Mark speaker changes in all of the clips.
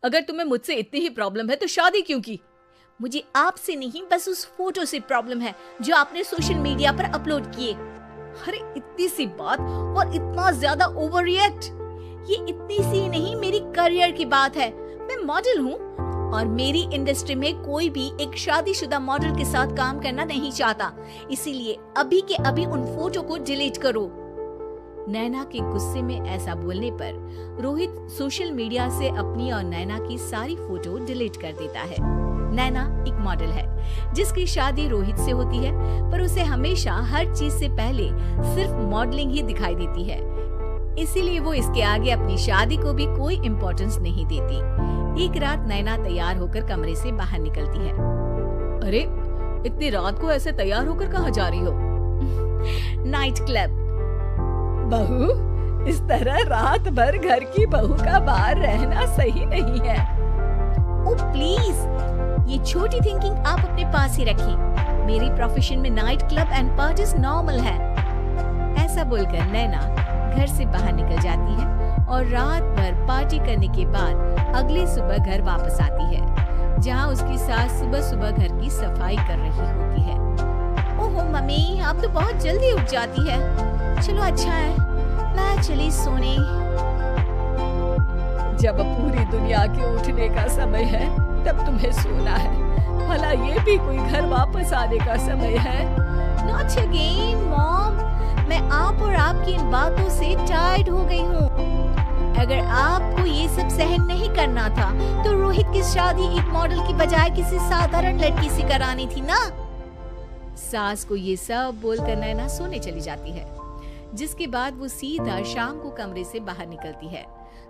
Speaker 1: अगर तुम्हें मुझसे इतनी ही प्रॉब्लम है तो शादी क्यों की?
Speaker 2: मुझे आपसे नहीं, बस उस फोटो से प्रॉब्लम है जो आपने सोशल मीडिया पर अपलोड किए।
Speaker 1: अरे इतनी सी बात और इतना ज्यादा ओवर रिएक्ट?
Speaker 2: ये इतनी सी नहीं, मेरी करियर की बात है। मैं मॉडल हूँ और मेरी इंडस्ट्री में कोई भी एक शादीशुदा मॉडल के साथ काम करना नहीं चाहता, इसीलिए अभी के अभी उन फोटो को डिलीट करो।
Speaker 1: नैना के गुस्से में ऐसा बोलने पर रोहित सोशल मीडिया से अपनी और नैना की सारी फोटो डिलीट कर देता है। नैना एक मॉडल है जिसकी शादी रोहित से होती है, पर उसे हमेशा हर चीज से पहले सिर्फ मॉडलिंग ही दिखाई देती है, इसीलिए वो इसके आगे अपनी शादी को भी कोई इम्पोर्टेंस नहीं देती। एक रात नैना तैयार होकर कमरे से बाहर निकलती है। अरे इतनी रात को ऐसे तैयार होकर कहाँ जा रही हो?
Speaker 2: Night club.
Speaker 1: बहू, इस तरह रात भर घर की बहू का बाहर रहना सही नहीं है।
Speaker 2: ओह प्लीज, ये छोटी थिंकिंग आप अपने पास ही रखें। मेरी प्रोफेशन में night club and parties normal है।
Speaker 1: ऐसा बोलकर नैना घर से बाहर निकल जाती है और रात भर पार्टी करने के बाद अगली सुबह घर वापस आती है, जहां उसकी सास सुबह सुबह घर की सफाई कर रही होती है।
Speaker 2: ओह मम्मी, आप तो बहुत जल्दी उठ जाती है। चलो अच्छा है, मैं चली सोने।
Speaker 1: जब पूरी दुनिया के उठने का समय है तब तुम्हें सोना है, भला ये भी कोई घर वापस आने का समय है?
Speaker 2: Not again, Mom. मैं आप और आपकी इन बातों से टायर्ड हो गई हूँ। अगर आपको ये सब सहन नहीं करना था तो रोहित की शादी एक मॉडल की बजाय किसी साधारण लड़की से करानी थी ना।
Speaker 1: सास को ये सब बोलकर नैना सोने चली जाती है, जिसके बाद वो सीधा शाम को कमरे से बाहर निकलती है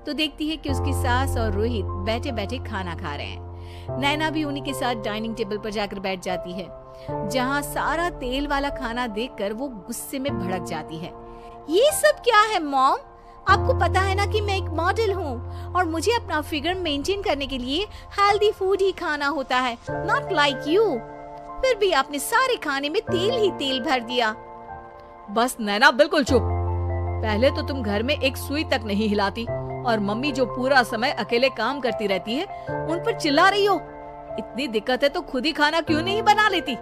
Speaker 1: तो देखती है कि उसकी सास और रोहित बैठे बैठे खाना खा रहे हैं। नैना भी उन्हीं के साथ डाइनिंग टेबल पर जाकर बैठ जाती है, जहां सारा तेल वाला खाना देखकर वो गुस्से में भड़क जाती है।
Speaker 2: ये सब क्या है मॉम? आपको पता है ना कि मैं एक मॉडल हूँ और मुझे अपना फिगर मेंटेन करने के लिए हेल्दी फूड ही खाना होता है, नॉट लाइक यू। फिर भी आपने सारे खाने में तेल ही तेल भर दिया।
Speaker 1: बस नैना बिल्कुल चुप। पहले तो तुम घर में एक सुई तक नहीं हिलाती और मम्मी जो पूरा समय अकेले काम करती रहती है उन पर चिल्ला रही हो। इतनी दिक्कत है तो खुद ही खाना क्यों नहीं बना लेती?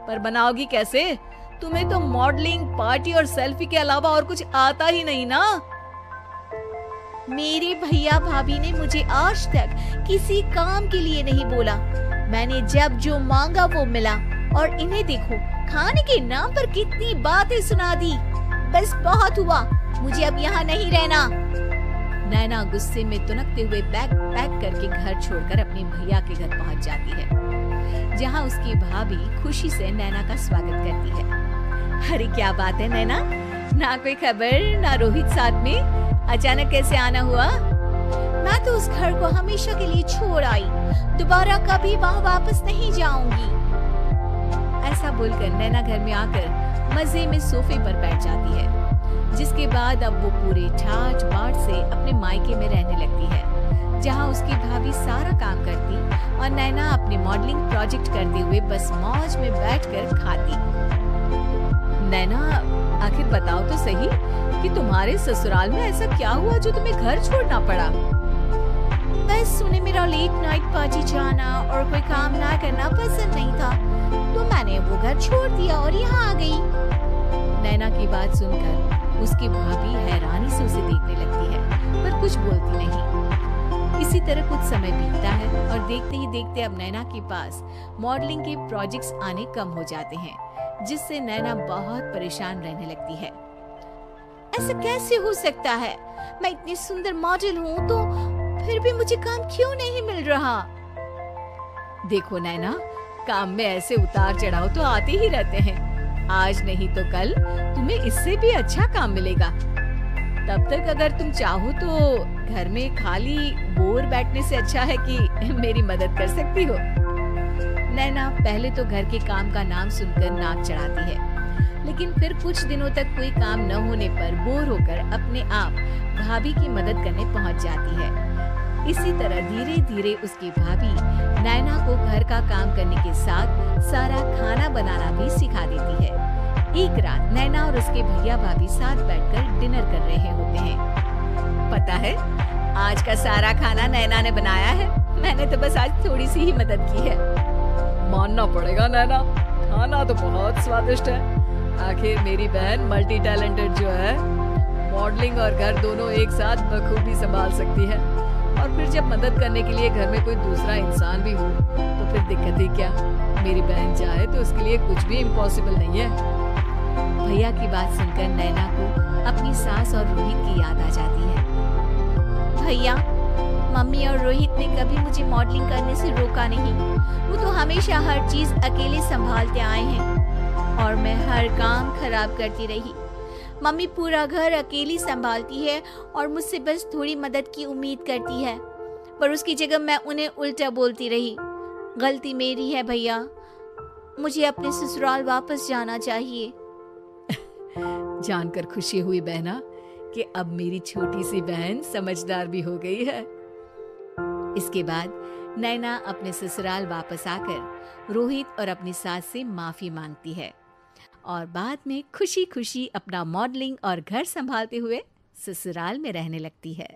Speaker 1: पर बनाओगी कैसे? तुम्हें तो मॉडलिंग, पार्टी और सेल्फी के अलावा और कुछ आता ही नहीं ना।
Speaker 2: मेरे भैया भाभी ने मुझे आज तक किसी काम के लिए नहीं बोला। मैंने जब जो मांगा वो मिला और इन्हें देखो, खाने के नाम पर कितनी बातें सुना दी। बस बहुत हुआ, मुझे अब यहाँ नहीं रहना।
Speaker 1: नैना गुस्से में तुनकते हुए बैग पैक करके घर छोड़कर अपने भैया के घर पहुँच जाती है, जहाँ उसकी भाभी खुशी से नैना का स्वागत करती है।
Speaker 2: अरे क्या बात है नैना, ना कोई खबर ना रोहित साथ में, अचानक कैसे आना हुआ? मैं तो उस घर को हमेशा के लिए छोड़ आई, दोबारा कभी वहाँ वापस नहीं जाऊंगी।
Speaker 1: ऐसा बोलकर नैना घर में आकर मजे में सोफे पर बैठ जाती है, जिसके बाद अब वो पूरे ठाठ बाट से अपने मायके में रहने लगती है, जहाँ उसकी भाभी सारा काम करती और नैना अपने मॉडलिंग प्रोजेक्ट करते हुए बस मौज में बैठकर खाती। नैना, आखिर बताओ तो सही कि तुम्हारे ससुराल में ऐसा क्या हुआ जो तुम्हें घर छोड़ना पड़ा?
Speaker 2: बस उन्हें मेरा लेट नाइट पार्टी जाना और कोई काम ना करना पसंद नहीं था, तो मैंने वो घर छोड़ दिया और यहाँ आ गई।
Speaker 1: नैना की बात सुनकर उसकी भाभी हैरानी से उसे देखने लगती है, पर कुछ बोलती नहीं। इसी तरह कुछ समय बीतता है और देखते ही देखते अब नैना के पास मॉडलिंग के प्रोजेक्ट्स आने कम हो जाते हैं, जिससे नैना बहुत परेशान रहने लगती है।
Speaker 2: ऐसा कैसे हो सकता है? मैं इतनी सुंदर मॉडल हूँ तो फिर भी मुझे काम क्यों नहीं मिल रहा?
Speaker 1: देखो नैना, काम में ऐसे उतार चढ़ाव तो आते ही रहते हैं। आज नहीं तो कल तुम्हें इससे भी अच्छा काम मिलेगा। तब तक अगर तुम चाहो तो घर में खाली बोर बैठने से अच्छा है कि मेरी मदद कर सकती हो। नैना पहले तो घर के काम का नाम सुनकर नाक चढ़ाती है, लेकिन फिर कुछ दिनों तक कोई काम न होने पर बोर होकर अपने आप भाभी की मदद करने पहुंच जाती है। इसी तरह धीरे धीरे उसकी भाभी नैना को घर का काम करने के साथ सारा खाना बनाना भी सिखा देती है। एक रात नैना और उसके भैया भाभी साथ बैठकर डिनर कर रहे होते हैं।
Speaker 2: पता है, आज का सारा खाना नैना ने बनाया है।
Speaker 1: मैंने तो बस आज थोड़ी सी ही मदद की है। मानना पड़ेगा नैना, खाना तो बहुत स्वादिष्ट है। आखिर मेरी बहन मल्टी टैलेंटेड जो है, मॉडलिंग और घर दोनों एक साथ बखूबी संभाल सकती है। और फिर जब मदद करने के लिए घर में कोई दूसरा इंसान भी हो तो फिर दिक्कत ही क्या। मेरी बहन चाहे तो उसके लिए कुछ भी इम्पॉसिबल नहीं है। भैया की बात सुनकर नैना को अपनी सास और रोहित की याद आ जाती है।
Speaker 2: भैया, मम्मी और रोहित ने कभी मुझे मॉडलिंग करने से रोका नहीं। वो तो हमेशा हर चीज अकेले संभालते आए हैं और मैं हर काम खराब करती रही। मम्मी पूरा घर अकेली संभालती है और मुझसे बस थोड़ी मदद की उम्मीद करती है, पर उसकी जगह मैं उन्हें उल्टा बोलती रही। गलती मेरी है भैया, मुझे अपने ससुराल वापस जाना चाहिए।
Speaker 1: जानकर खुशी हुई बहना कि अब मेरी छोटी सी बहन समझदार भी हो गई है। इसके बाद नैना अपने ससुराल वापस आकर रोहित और अपनी सास से माफी मांगती है और बाद में खुशी खुशी अपना मॉडलिंग और घर संभालते हुए ससुराल में रहने लगती है।